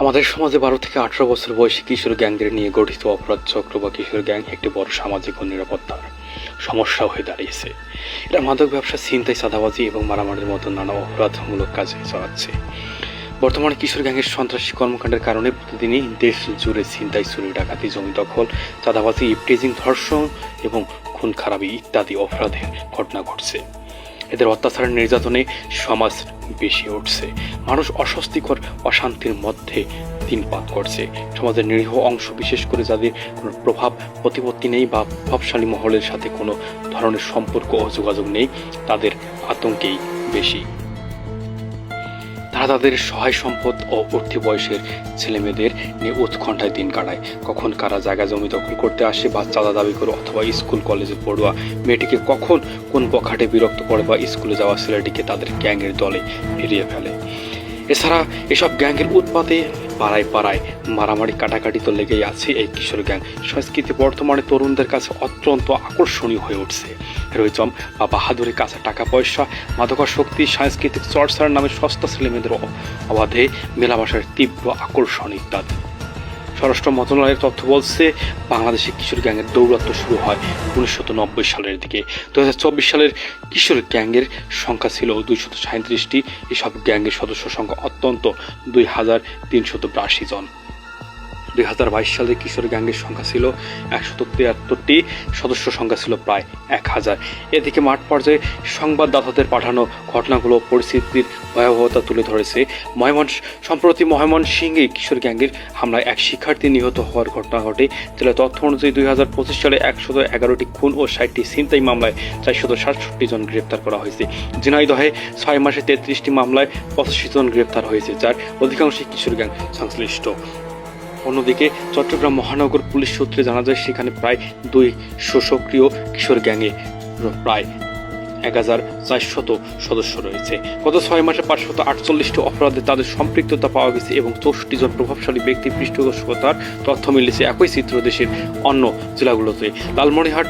আমাদের সমাজে 12 থেকে 18 বছর বয়সী কিশোর গ্যাংদের নিয়ে গঠিত অপরাধ চক্র বা কিশোর গ্যাং একটি বড় সামাজিক ও নিরাপত্তার সমস্যা হয়ে দাঁড়িয়েছে। এরা মাদক ব্যবসা, ছিনতাই, চাঁদাবাজি এবং মারামারির মতো নানা অপরাধমূলক কাজে চালাচ্ছে। বর্তমানে কিশোর গ্যাংয়ের সন্ত্রাসী কর্মকাণ্ডের কারণে প্রতিদিনই দেশ জুড়ে ছিনতাই, চুরি, ডাকাতি, জমি দখল, চাঁদাবাজি, ইভটিজিং, ধর্ষণ এবং খুন খারাপি ইত্যাদি অপরাধের ঘটনা ঘটছে। এদের অত্যাচার, নির্যাতনে সমাজ বেশি উঠছে। মানুষ অস্বস্তিকর অশান্তির মধ্যে দিনপাত করছে। সমাজের নিরীহ অংশ, বিশেষ করে যাদের কোনো প্রভাব প্রতিপত্তি নেই বা প্রভাবশালী মহলের সাথে কোনো ধরনের সম্পর্ক ও যোগাযোগ নেই, তাদের আতঙ্কেই বেশি। তারা তাদের সহায় সম্পদ ও উঠতি বয়সের ছেলেমেয়েদের নিয়ে উৎকণ্ঠায় দিন কাটায়। কখন কারা জায়গা জমি দখল করতে আসে বা চাঁদা দাবি করে, অথবা স্কুল কলেজে পড়ুয়া মেয়েটিকে কখন কোন বখাটে বিরক্ত করে বা স্কুলে যাওয়া ছেলেটিকে তাদের গ্যাংয়ের দলে ফিরিয়ে ফেলে। এছাড়া এসব গ্যাংয়ের উৎপাতে পাড়ায় পাড়ায় মারামারি, কাটাকাটি তো লেগেই আছে। এই কিশোর গ্যাং সংস্কৃতি বর্তমানে তরুণদের কাছে অত্যন্ত আকর্ষণীয় হয়ে উঠছে। হেরোইজম বা বাহাদুরের কাছে টাকা পয়সা, মাদকাসক্তি, সাংস্কৃতিক চর্চার নামে সস্তা ছেলেমেয়েদের অবাধে মেলামেশার তীব্র আকর্ষণ ইত্যাদি। স্বরাষ্ট্র মন্ত্রণালয়ের তথ্য বলছে, বাংলাদেশে কিশোর গ্যাংয়ের দৌরাত্ম্য শুরু হয় 1990 সালের দিকে। 2024 সালের কিশোর গ্যাংয়ের সংখ্যা ছিল 237টি। এসব গ্যাংয়ের সদস্য সংখ্যা অত্যন্ত 2382 জন। 2022 সালে কিশোর গ্যাংয়ের সংখ্যা ছিল 173টি, সদস্য সংখ্যা ছিল প্রায় 1000। এদিকে মাঠ পর্যায়ে সংবাদদাতাদের পাঠানো ঘটনাগুলো পরিস্থিতির ভয়াবহতা তুলে ধরেছে। সম্প্রতি ময়মনসিংহে কিশোর গ্যাংয়ের হামলায় এক শিক্ষার্থী নিহত হওয়ার ঘটনা ঘটে। জেলা তথ্য অনুযায়ী 2025 সালে 111টি খুন ও 60টি ছিনতাই মামলায় 467 জন গ্রেপ্তার করা হয়েছে। ঝিনাইদহে 6 মাসে 33টি মামলায় 85 জন গ্রেপ্তার হয়েছে, যার অধিকাংশই কিশোর গ্যাং সংশ্লিষ্ট। অন্যদিকে চট্টগ্রাম মহানগর পুলিশ সূত্রে জানা যায়, সেখানে প্রায় 200 সক্রিয় কিশোর গ্যাংয়ে প্রায় 1400 সদস্য রয়েছে। গত 6 মাসে 548টি অপরাধে তাদের সম্পৃক্ততা পাওয়া গেছে এবং 64 জন প্রভাবশালী ব্যক্তি পৃষ্ঠপোষকতার তথ্য মিলেছে। একই চিত্র দেশের অন্য জেলাগুলোতে। লালমনিরহাট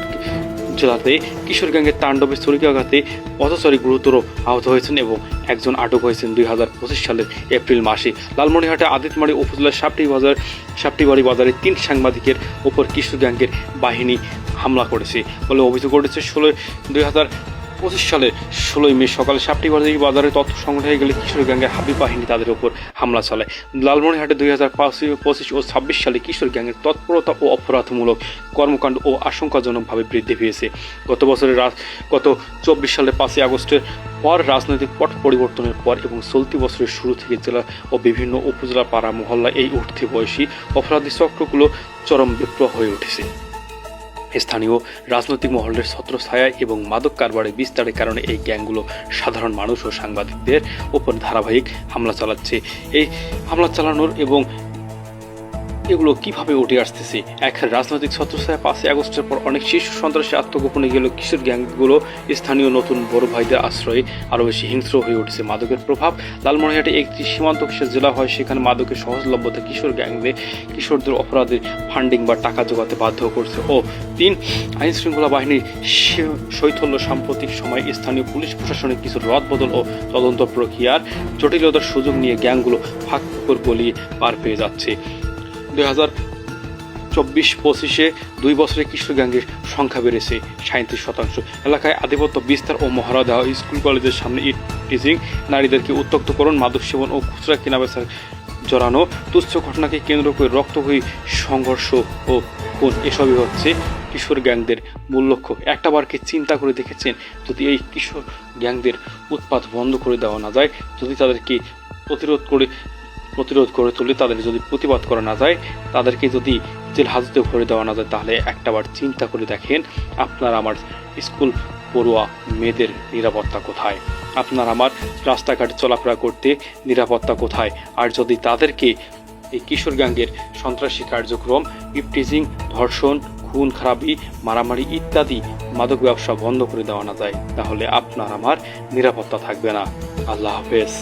জেলাতে কিশোর গ্যাংয়ের তাণ্ডবে ছুরিকাঘাতে পথচারী গুরুতর আহত হয়েছেন এবং একজন আটক হয়েছেন 2025 সালের এপ্রিল মাসে। লালমনিরহাটে আদিতমারি উপজেলার সাপটিবাড়ি বাজারে 3 সাংবাদিকের ওপর কিশোর গ্যাংয়ের বাহিনী হামলা করেছে বলে অভিযোগ উঠেছে। 2025 সালের 16 মে সকালে সাপটিবাড়ি বাজারে তথ্য সংগ্রহ হয়ে গেলে কিশোর গ্যাংয়ের হাবি বাহিনী তাদের ওপর হামলা চালায়। লালমনিরহাটে 2025 ও 26 সালে কিশোর গ্যাংয়ের তৎপরতা ও অপরাধমূলক কর্মকাণ্ড ও আশঙ্কাজনকভাবে বৃদ্ধি পেয়েছে। গত 24 সালের 5 আগস্টের পর রাজনৈতিক পট পরিবর্তনের পর এবং চলতি বছরের শুরু থেকে জেলা ও বিভিন্ন উপজেলা, পাড়া, মহল্লা এই উঠতি বয়সী অপরাধী চক্রগুলো চরম বিপ্লব হয়ে উঠেছে। স্থানীয় রাজনৈতিক মহলের ছত্রছায়া এবং মাদক কারবারের বিস্তারের কারণে এই গ্যাংগুলো সাধারণ মানুষ ও সাংবাদিকদের ওপর ধারাবাহিক হামলা চালাচ্ছে। এই হামলা চালানোর এবং এগুলো কিভাবে উঠে আসতেছে? এক রাজনৈতিক ছত্রছায়া 5 আগস্টের পর অনেক শিশু সন্ত্রাসী আত্মগোপনে গেল। কিশোর গ্যাংগুলো স্থানীয় নতুন বড় ভাইদের আশ্রয়ে আরও বেশি হিংস্র হয়ে উঠেছে। মাদকের প্রভাব। লালমনিরহাটে একটি সীমান্ত জেলা হয়, সেখানে মাদকের সহজলভ্যতা কিশোর গ্যাংদের কিশোরদের অপরাধের ফান্ডিং বা টাকা জোগাতে বাধ্য করছে। ও 3 আইনশৃঙ্খলা বাহিনীর শৈথল্য। সাম্প্রতিক সময়ে স্থানীয় পুলিশ প্রশাসনের কিছু রদবদল ও তদন্ত প্রক্রিয়ার জটিলতার সুযোগ নিয়ে গ্যাংগুলো ফাঁক-ফোকর গলিয়ে পার পেয়ে যাচ্ছে। 2024-25-এ 2 বছরে কিশোর গ্যাংয়ের সংখ্যা বেড়েছে 37%। এলাকায় আধিপত্য বিস্তার ও মহড়া দেওয়া, স্কুল কলেজের সামনে ইভটিজিং, নারীদেরকে উত্ত্যক্তকরণ, মাদক সেবন ও খুচরা কেনাবেচার জড়ানো, তুচ্ছ ঘটনাকে কেন্দ্র করে রক্তক্ষয়ী সংঘর্ষ ও খুন, এসবই হচ্ছে কিশোর গ্যাংদের মূল লক্ষ্য। একটাবার কি চিন্তা করে দেখেছেন, যদি এই কিশোর গ্যাংদের উৎপাত বন্ধ করে দেওয়া না যায়, যদি তাদেরকে প্রতিরোধ করে তুলে, তাদের যদি প্রতিবাদ করা না যায়, তাদেরকে যদি জেল হাজতে ভরে দেওয়া না যায়, তাহলে একটাবার চিন্তা করে দেখেন, আপনার আমার স্কুল পড়ুয়া মেয়েদের নিরাপত্তা কোথায়? আপনার আমার রাস্তাঘাটে চলাফেরা করতে নিরাপত্তা কোথায়? আর যদি তাদেরকে এই কিশোর গ্যাংয়ের সন্ত্রাসী কার্যক্রম, ইভটিজিং, ধর্ষণ, খুন খারাপি, মারামারি ইত্যাদি মাদক ব্যবসা বন্ধ করে দেওয়া না যায়, তাহলে আপনার আমার নিরাপত্তা থাকবে না। আল্লাহ হাফেজ।